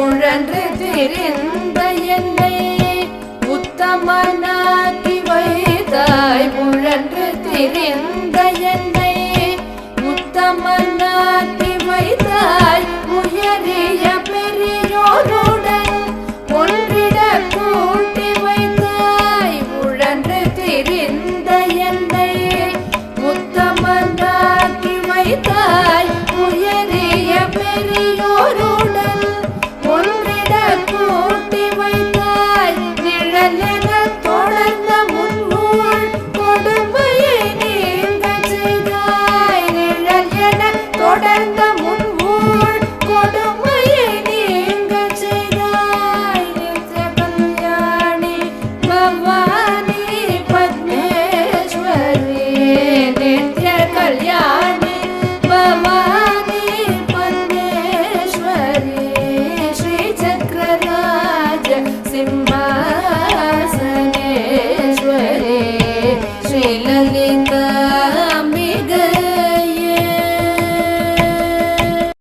உழன்று திரிந்த என்னை உத்தமனாக்கி வைத்தாய். உழன்று திரிந்த என்னை உத்தமனாக்கி வைத்தாய். உயரிய பெரியோருடன் ஒன்றிட கூட்டி வைத்தாய். உழன்று திரிந்த என்னை உத்தமனாக்கி வைத்தாய். உயரிய பெரியோரு